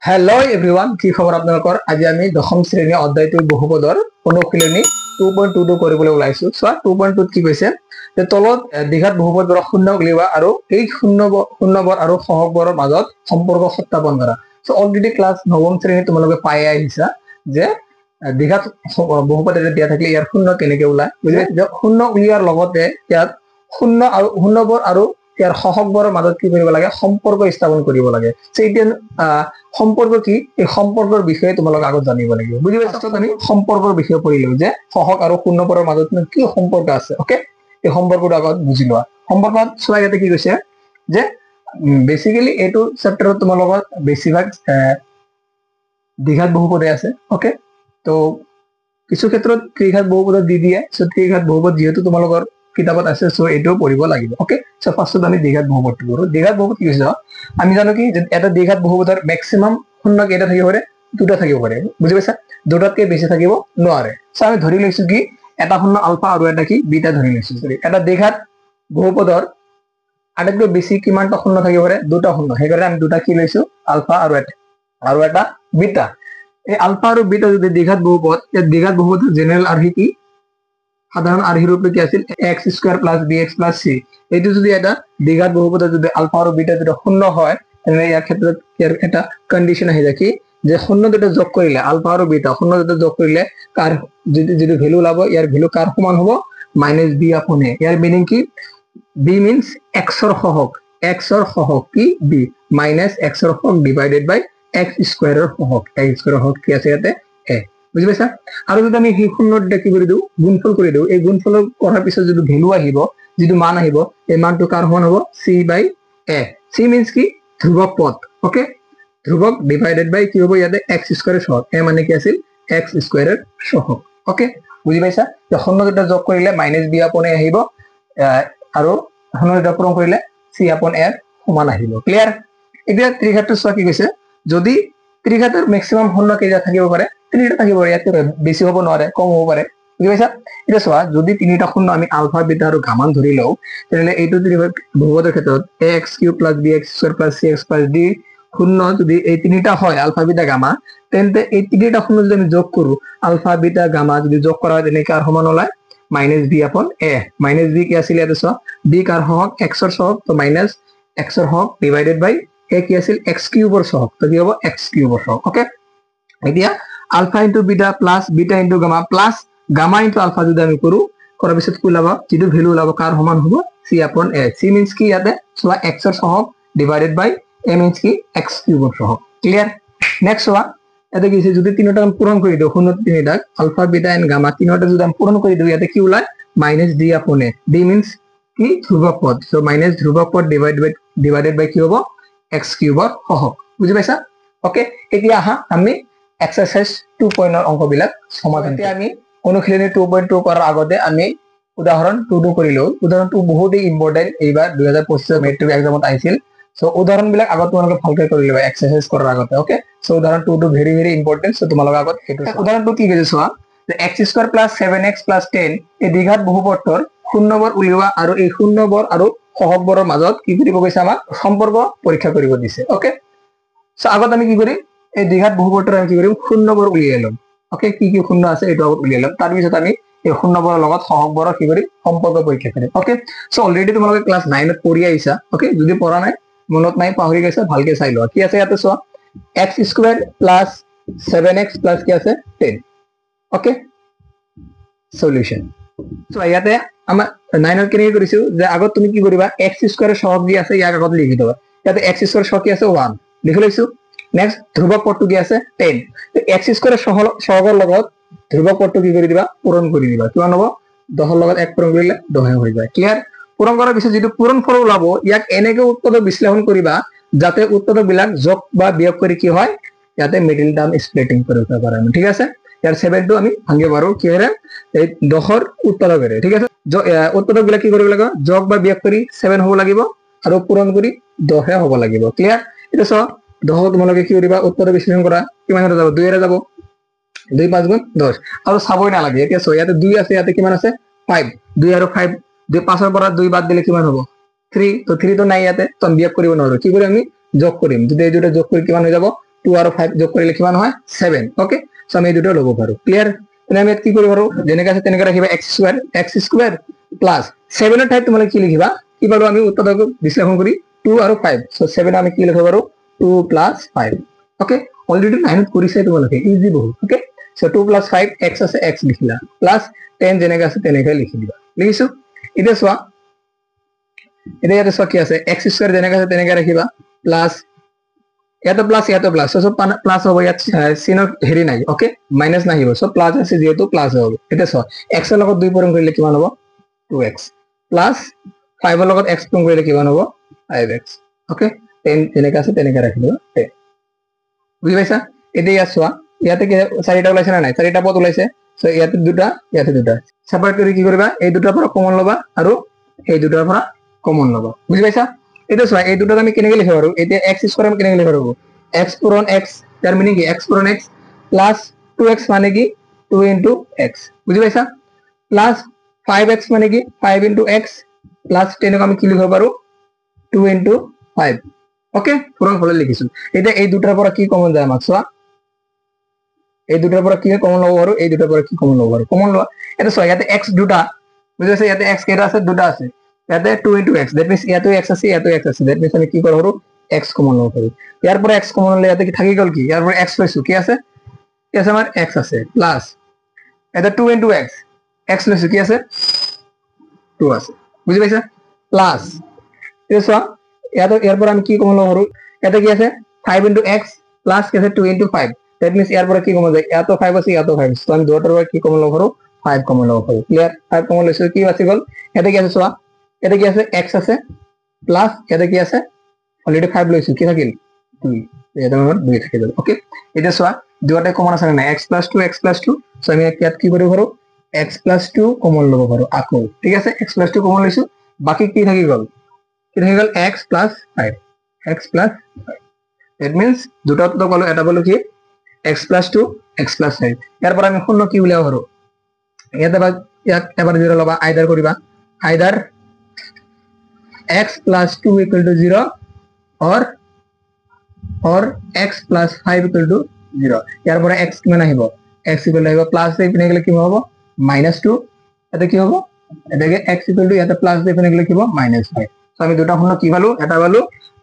Hello এভৰিওয়ান, কি খবৰ আপোনালোকৰ? আজি আমি দশম শ্ৰেণীৰ অধ্যায়টো বহুপদৰ অনুশীলনী 2.22 কৰিবলৈ ওলাইছো। চোৱা 2.2 কি কৈছে যে তলত দ্বিঘাত বহুপদবোৰক শূন্য উলিওৱা আৰু এই শূন্যবৰ আৰু সহগবোৰৰ মাজত সম্পৰ্ক সত্যাপন কৰা। সো অলৰেডি ক্লাছ নৱম শ্ৰেণীত তোমালোকে পাই আহিছা যে দ্বিঘাত বহুপদ এটা দিয়া থাকিলে ইয়াৰ শূন্য কেনেকে ওলায়, বুজি পাইছা? যে শূন্য উলিওৱাৰ লগতে ইয়াত শূন্যবৰ আৰু ইয়াৰ সহগবোৰৰ মাজত কি কৰিব লাগে, সম্পৰ্ক স্থাপন কৰিব লাগে। এতিয়া সম্পৰ্ক কি, এই সম্পৰ্কৰ বিষয়ে তোমালোক আগত জানিব লাগিব, বুজি পাইছা? আমি সম্পৰ্কৰ বিষয়ে পঢ়িলো যে সহগ আৰু শূন্যবোৰৰ মাজত কি সম্পৰ্ক আছে। ওকে, এই সম্পৰ্কটো আগত বুজি লোৱা। সম্পৰ্কত চোৱা ইয়াতে কি কৈছে যে বেসিক্যালি এইটো চেপ্টাৰত তোমালোকৰ বেছিভাগ দ্বিঘাত বহুপদে আছে। ওকে, তো কিছু ক্ষেত্ৰত ত্ৰিঘাত বহুপদত দি দিয়ে। সো ত্ৰিঘাত বহুপদ যেহেতু তোমালোকৰ কিতাপত আছে, সো এইটোও পঢ়িব লাগিব। ওকে, সো ফাৰ্ষ্টত আমি দ্বিঘাত বহুপদটো কৰো। দ্বিঘাত বহুপদ কি হৈছে, আমি জানো কি এটা দ্বিঘাত বহুপদৰ মেক্সিমাম শূন্য কেইটা থাকিব পাৰে, দুটা থাকিব পাৰে, বুজি পাইছা? দুটাতকে বেছি থাকিব নোৱাৰে। সো আমি ধৰি লৈছো কি এটা শূন্য আলফা আৰু এটা কি বিটা ধৰি লৈছো। এটা দ্বিঘাত বহুপদৰ আটাইতকৈ বেছি কিমানটা শূন্য থাকিব পাৰে, দুটা শূন্য। সেইকাৰণে আমি দুটা কি লৈছো, আলফা আৰু এটা বিটা। এই আলফা আৰু বিটা যদি দ্বিঘাত বহুপদ, এই দ্বিঘাত বহুপদৰ জেনেৰেল আৰ্হি কি, সাধাৰণ আৰ্হিৰ ৰূপে কি আছিল, x square plus b x plus c. এইটো যদি এটা দ্বিঘাত বহুপদৰ যদি আলফা আৰু বিটা যদি শূন্য হয়, তেনেহলে ইয়াৰ ক্ষেত্ৰত ইয়াৰ এটা কন্ডিশন আহি যায় কি, যে শূন্য দুটা যোগ কৰিলে, আলফা আৰু বিটা শূন্য দুটা যোগ কৰিলে কাৰ যিটো ভ্যালু ওলাব, ইয়াৰ ভ্যালু কাৰ সমান হ'ব, মাইনাস বি আপন এ। ইয়াৰ মিনিং কি, বি মিন্স এক্সৰ সহগ, এক্সৰ সহগ কি বি, মাইনাস এক্সৰ সহগ ডিভাইডেড বাই এক্স স্কোয়াৰৰ সহগ। এক্স স্কোয়াৰৰ সহগ কি আছে ইয়াতে এ, বুজি পাইছা? আৰু যদি আমি সেই শূন্য দুটা কি কৰি দিওঁ, গুণফল কৰি দিওঁ, এই গুণফল কৰাৰ পিছত যদি ভ্যালু আহিব, যিটো মান আহিব, এই মানটো কাৰ সমান হ'ব, C by A. C means কি, ধ্ৰুৱক পদ। ওকে, ধ্ৰুৱক ডিভাইডেড বাই কি হ'ব ইয়াতে এক্স স্কোয়াৰৰ সহগ। এ মানে কি আছিল, এক্স স্কোয়াৰৰ সহগ। ওকে, বুজি পাইছা? শূন্য দুটা যোগ কৰিলে মাইনাস বি আপন এ আহিব, আৰু শূন্য দুটা পূৰণ কৰিলে চি আপন এৰ সমান আহিব। ক্লিয়াৰ? এতিয়া ত্ৰিঘাতটো চোৱা কি কৈছে, যদি ত্ৰিঘাতৰ মেক্সিমাম শূন্য কেইটা থাকিব পাৰে, তিনিটা থাকিব পাৰে, ইয়াতকে বেছি হ'ব নোৱাৰে, কম হ'ব পাৰে, বুজি পাইছা? এতিয়া চোৱা, যদি তিনিটা শূন্য আমি আলফা বিটা আৰু গামান ধৰি লওঁ, তেনেহলে এইটো ত্ৰিঘাত বহুপদৰ ক্ষেত্ৰত a x cube plus b x square plus c x plus d শূন্য যদি এই তিনিটা হয়, আলফা বিটা গামা, তেন্তে এই তিনিটা শূন্য যদি আমি যোগ কৰো, আলফা বিটা গামা যদি যোগ কৰা হয়, তেনেকে কার সমান ওলায়, মাইনাস বি আপন এ। মাইনাস বি কি আছিল ইয়াতে চোৱা, বি কাৰ সহগ, এক্সৰ সহগ, তো মাইনাস এক্সৰ সহগ ডিভাইডেড বাই এ কি আছিল, এক্স কিউবৰ সহগ, তো কি হ'ব, এক্স কিউবৰ সহগ। ওকে, এতিয়া alpha into beta plus beta into gamma plus gamma into alpha যদি আমি কৰো, কৰাৰ পিছত কি ওলাব, যিটো ভ্যালু ওলাব কাৰ সমান হ'ব, চি আপন এ। চি মিন্স কি ইয়াতে চোৱা, এক্সৰ সহগ ডিভাইডেড বাই এ মিন্স কি, এক্স কিউবৰ সহগ। ক্লিয়াৰ? নেক্সট চোৱা, ইয়াতে কি যদি তিনিটা আমি পূৰণ কৰি দিওঁ, শূন্য তিনিটাক আলফা বিটা এন্ড গামা তিনিটা যদি আমি পূৰণ কৰি দিওঁ, ইয়াতে কি ওলায়, মাইনাস ডি আপন এ। ডি মিন্স কি, ধ্ৰুৱক পদ। সো মাইনাস ধ্ৰুৱক পদ ডিভাইডেড বাই কি হ'ব, এক্স কিউবৰ সহগ। বুজি পাইছা? ওকে, এতিয়া আহা আমি এক্সাৰসাইজ 2.0 অংকবিলাক সমাধান। এতিয়া আমি অনুশীলনী 2.2 কৰাৰ আগতে আমি উদাহৰণ 2 কৰিলো। উদাহৰণটো বহুতেই ইম্পৰ্টেন্ট, এইবাৰ 2025 মেট্ৰিক এক্সামত আহিছিল। সো উদাহৰণ বিলাক আগত তোমালোকে ভালকৈ কৰি ল'বা এক্সাৰসাইজ কৰাৰ আগতে। ওকে, সো উদাহৰণ 2 ভেৰি ভেৰি ইম্পৰ্টেন্ট। সো তোমালোকৰ আগত এইটো উদাহৰণটো কি কৈছে চোৱা, যে x square plus 7x plus 10 এই দ্বিঘাত বহুপদৰ শূন্যবৰ উলিওৱা আৰু এই শূন্যবৰ আৰু সহগবোৰৰ মাজত কি কৰিব কৈছে, আমাক সম্পৰ্ক পৰীক্ষা কৰিব দিছে। ওকে, সো আগত আমি কি কৰিম, এই দ্বিঘাত বহুপদৰ আমি কি কৰিম, শূন্যবৰ উলিয়াই ল'ম। ওকে, কি কি শূন্য আছে এইটো আগত উলিয়াই ল'ম, তাৰপিছত আমি এই শূন্যবোৰৰ লগত সহগবোৰৰ কি কৰিম, সম্পৰ্ক পৰীক্ষা কৰিম। ওকে, সো অলৰেডি তোমালোকে ক্লাছ 9ত পঢ়ি আহিছা। ওকে, যদি পঢ়া নাই, মনত নাই, পাহৰি গৈছা, ভালকে চাই লোৱা। কি আছে ইয়াতে চোৱা, x square plus 7x plus কি আছে 10। Okay, solution. সো ইয়াতে আমাৰ 9ত কেনেকৈ কৰিছো, যে আগত তুমি কি কৰিবা, এক্স স্কোয়াৰৰ সহগ যি আছে ইয়াৰ আগত লিখি দিবা। ইয়াতে এক্স স্কোয়াৰৰ সহগ কি আছে 1 লিখি লৈছো। নেক্সট ধ্ৰুৱক পদটো কি আছে 10। তো এক্স স্কোয়াৰৰ সহগৰ লগত ধ্ৰুৱক পদটো কি কৰি দিবা, পূৰণ কৰি দিবা। কিমান হ'ব, 10ৰ লগত 1 পূৰণ কৰিলে 10 হৈ যায়। ক্লিয়াৰ? পূৰণ কৰাৰ পিছত যিটো পূৰণ ফল ওলাব, ইয়াক এনেকে উৎপাদক বিশ্লেষণ কৰিবা যাতে উৎপাদক বিলাক যোগ বা বিয়োগ কৰি কি হয়, ইয়াতে মিডিল টাৰ্ম স্প্লিটিং কৰিব পাৰা। ঠিক আছে, ইয়াৰ 7টো আমি ভাঙিব পাৰো কিহেৰে, এই 10ৰ উৎপাদকেৰে। ঠিক আছে, উৎপাদক বিলাক কি কৰিব লাগিব, যোগ বা বিয়োগ কৰি 7 হ'ব লাগিব আৰু পূৰণ কৰি 10 হ'ব লাগিব। ক্লিয়াৰ? এটা চোৱা, 10 তোমালোকে কি কৰিবা, উৎপাদক বিশ্লেষণ কৰা, কিমান যাব, 2 এৰে যাব, 2 5 গুণ 10, আৰু চাবই নালাগে। এতিয়া চোৱা, ইয়াতে 2 আছে, ইয়াতে কিমান আছে 5, 2 আৰু 5, 5ৰ পৰা 2 বাদ দিলে কিমান হ'ব 3। তো 3 তো নাই ইয়াতে, তো আমি বিয়োগ কৰিব নোৱাৰো, কি কৰিম আমি যোগ কৰিম। যদি এই দুটা যোগ কৰি কিমান হৈ যাব 2 আৰু 5 যোগ কৰিলে কিমান হয় 7 ওকে সো আমি দুটো লব পাৰো ক্লিয়াৰ তেনে আমি কি কৰিব পাৰো যেনেকৈ আছে তেনেকৈ ৰাখিবা x স্কয়াৰ প্লাস 7 এৰ ঠাইত তোমালে কি লিখিবা কি পালো আমি উত্তৰটো বিশ্লেষণ কৰি 2 আৰু 5 সো 7 আমি কি লিখিব পাৰো 2 plus 5 ওকে অলৰেডি 9 কৰিছে তোমালোকে ইজি বহুত ওকে সো 2 plus 5 x আছে x লিখিলা প্লাস 10 যেনেকৈ আছে তেনেকৈ লিখি দিবা লিখিছো এতিয়া চোৱা এটা ইয়াতে চোৱা কি আছে x স্কয়াৰ যেনেকৈ আছে তেনেকৈ ৰাখিবা প্লাস ইয়াতে প্লাস সো প্লাস হ'ব ইয়াত চিনৰ হেৰি নাই ওকে মাইনাস নাহিব সো প্লাস আছে যেহেতু প্লাস হ'ব এটা চোৱা x এৰ লগত 2 পূৰণ কৰিলে কিমান হ'ব 2x প্লাস 5 এৰ লগত x পূৰণ কৰিলে কিমান হ'ব 5x ওকে 10 যেনেকৈ আছে তেনেকৈ ৰাখি দিবা বুজি পাইছা এতিয়া চোৱা ইয়াতে কি চাৰিটা ওলাইছে না নাই চাৰিটা পদ ওলাইছে সো ইয়াতে দুটা সেপাৰেট কৰি কি কৰিবা এই দুটাৰ পৰা কমন লবা আৰু এই দুটাৰ পৰা কমন লবা বুজি পাইছা এটা চোৱা এই দুটাত আমি কেনেকৈ লিখিব পাৰো এতিয়া x স্কয়াৰ আমি কেনেকৈ লিখিব পাৰো x পূৰণ x তাৰ মানে কি x পূৰণ x প্লাস 2x মানে কি 2 into x বুজি পাইছা প্লাস 5x মানে কি 5 into x প্লাস 10 ক আমি কি লিখিব পাৰো 2 into 5 ওকে পূৰণ ফলে লিখিছো এতিয়া এই দুটাৰ পৰা কি কমন যায় আমাক চোৱা এই দুটাৰ পৰা কি কমন লব পাৰো এই দুটাৰ পৰা কি কমন লব পাৰো কমন লোৱা এটা চোৱা ইয়াতে x দুটা বুজি পাইছা ইয়াতে x কেইটা আছে দুটা আছে ইয়াতে 2 into x that means ইয়াতে x আছে ইয়াতে x আছে that means আমি কি কৰিব পাৰো x কমন লব পাৰো ইয়াৰ পৰা x কমন ললে ইয়াতে কি থাকি গল কি ইয়াৰ পৰা x লৈছো কি আছে আমাৰ x আছে প্লাস এটা 2 into x x লৈছো কি আছে 2 আছে বুজি পাইছা প্লাস চোৱা ইয়াৰ পৰা আমি কি কমন লব পাৰো এটা কি আছে 5 into x প্লাস কি আছে 2 into 5 that means ইয়াৰ পৰা কি কমন যায় ইয়াতো 5 আছে ইয়াতো 5 আছে তো আমি দুটাৰ পৰা কি কমন লব পাৰো 5 কমন লব পাৰো ক্লিয়াৰ 5 কমন লৈছো কি বাছি গল এটা কি আছে চোৱা এটা কি আছে x আছে প্লাস এটা কি আছে অলৰেডি 5 লৈছো কি থাকিল 2 এটা আমাৰ 2 থাকি গল ওকে এটা চোৱা দুটাতে কমন আছে না x + 2 x + 2 সো আমি ইয়াত কি কৰিব পাৰো x + 2 কমন লব পাৰো আকৌ ঠিক আছে x + 2 কমন লৈছো বাকি কি থাকি গল x + 5 x + 5 that means দুটা তো কলো এটা বলো কি x + 2 x + 5 ইয়াৰ পৰা আমি শূন্য কি উলিয়াব পাৰো ইয়াত এবাৰ জিৰো লবা আইদাৰ কৰিবা আইদার x + 2 = 0 or x + 5 = 0 ইয়াৰ পৰা x কিমান আহিব x = আহিব প্লাস এইপিনে গলে কি হ'ব -2 এটা কি হ'ব এটাকে x = ইয়াতে প্লাস এইপিনে গলে কি হ'ব -5 সো আমি দুটা শূন্য কি পালো এটা পালো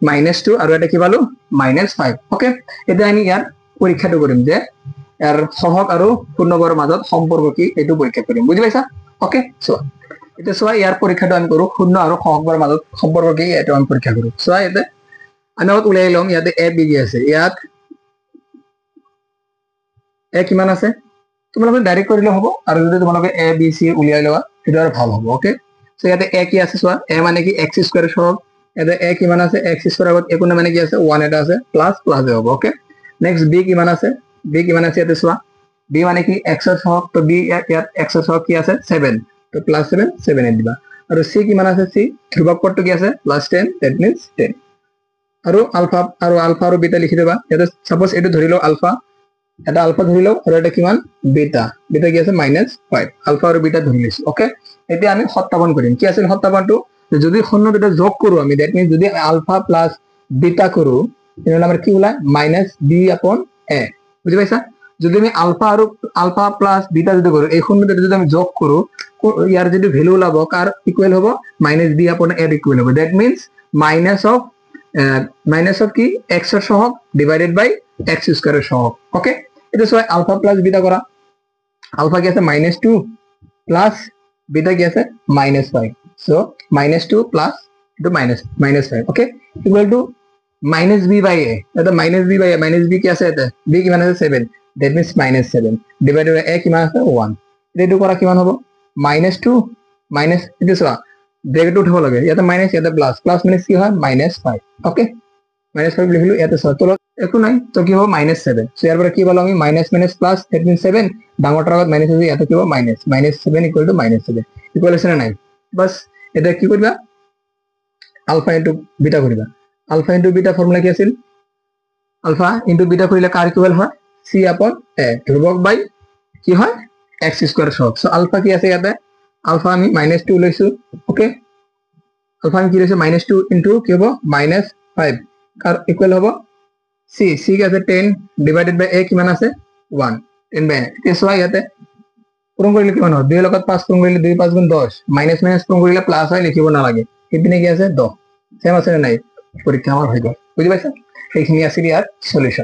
-2 আৰু এটা কি পালো -5 ওকে এতিয়া আমি ইয়াৰ পৰীক্ষাটো কৰিম যে ইয়াৰ সহগ আৰু পূৰ্ণবৰ্গৰ মাজত সম্পৰ্ক কি এটো পৰীক্ষা কৰিম বুজি পাইছা ওকে সো এটা চোৱা ইয়াৰ পৰীক্ষাটো আমি কৰো শূন্য আৰু সহগৰ মাজত সম্পৰ্ক কি এটো আমি পৰীক্ষা কৰো চোৱা এটা আমি আগত উলাই লম ইয়াতে a b কি আছে ইয়াত a কিমান আছে তোমালোকে ডাইৰেক্ট কৰিলে হ'ব আৰু যদি তোমালোকে a b c উলিয়াই লৱা সেইটো আৰু ভাল হ'ব ওকে সো ইয়াতে a কি আছে চোৱা a মানে কি x স্কয়ার সহগ ইয়াতে a কিমান আছে x স্কয়ার আগত একো না মানে কি আছে 1 এটা আছে প্লাস হ'ব ওকে নেক্সট b কিমান আছে b কিমান আছে ইয়াতে চোৱা b মানে কি x এর সহগ তো b ইয়াত x এর সহগ কি আছে 7 তো +7 7 এ দিবা আৰু c কিমান আছে c ধ্ৰুবক পদটো কি আছে +10 that means 10 আৰু আলফা আৰু বিটা লিখি দেবা এটা সাপোজ এটো ধৰিলো আলফা এটা আলফা ধৰিলো আৰু এটা কিমান বিটা কি আছে -5 আলফা আৰু বিটা ধৰি লৈছো ওকে এতিয়া আমি সত্যাপন কৰিম কি আছে সত্যাপনটো যদি শূন্য দুটা যোগ কৰো আমি দ্যাট মিন্স যদি আলফা প্লাস বিটা কৰো এর নাম কি ওলায় -b/a বুঝি পাইছা যদি আমি আলফা প্লাস বিটা যদি কৰো এই শূন্য দুটা যদি আমি যোগ কৰো ইয়াৰ যদি ভ্যালু ওলাব কার ইকুয়াল হ'ব -b/a ইকুয়াল হ'ব দ্যাট মিন্স মাইনাস অফ কি x এর সহগ ডিভাইডেড বাই x স্কয়ারের সহগ ওকে এটা সবাই আলফা প্লাস বিটা করা আলফা কি আছে -2 প্লাস বিটা কি আছে -5 so -2 plus itu -5 okay equal to -b/a এটা -b/a -b কি আছে এটা b কিমান আছে 7 that means -7 divided by a কিমান আছে 1 এটা করা কিমান হ'ব -2 মাইনাস এটা চোৱা ব্রেকেট উঠিব লাগে ইয়াতে মাইনাস ইয়াতে প্লাস মাইনাস কি হয় -5 ওকে -5 লিখিলো ইয়াতে সব তো একো নাই তো কি হবে -7 সো ইয়াৰ পৰা কি পালো আমি মাইনাস প্লাস that means 7 ডাঙৰটাৰ আগত মাইনাস আছে ইয়াতে কি হ'ব -7 = -7 ইকুয়াল আছে না নাই বাস এটা কি কৰিবা আলফা ইনটু বিটা কৰিবা আলফা ইনটু বিটা ফৰ্মুলা কি আছিল আলফা ইনটু বিটা কৰিলে কাৰ ইকুয়াল হয় c/a ধ্ৰুবক বাই কি হয় x স্কয়ার সহগ সো আলফা কি আছে ইয়াতে আলফা আমি -2 লৈছো ওকে আলফা আমি কি লৈছো -2 ইনটু কি হ'ব -5 কার ইকুয়াল হ'ব সি সি কি আছে 10 ডিভাইডেড বাই a কিমান আছে 1 10 বাই এতিয়া চোৱা ইয়াতে পূৰণ কৰিলে কিমান হয় 2 লগত 5 পূৰণ কৰিলে 2 5 গুণ 10 মাইনাছ মাইনাছ পূৰণ কৰিলে প্লাছ হয় লিখিব নালাগে সেইপিনে কি আছে 10 সেম আছে নে নাই পৰীক্ষা আমাৰ হৈ গ'ল বুজি পাইছা সেইখিনি আছিল ইয়াৰ সলিউশন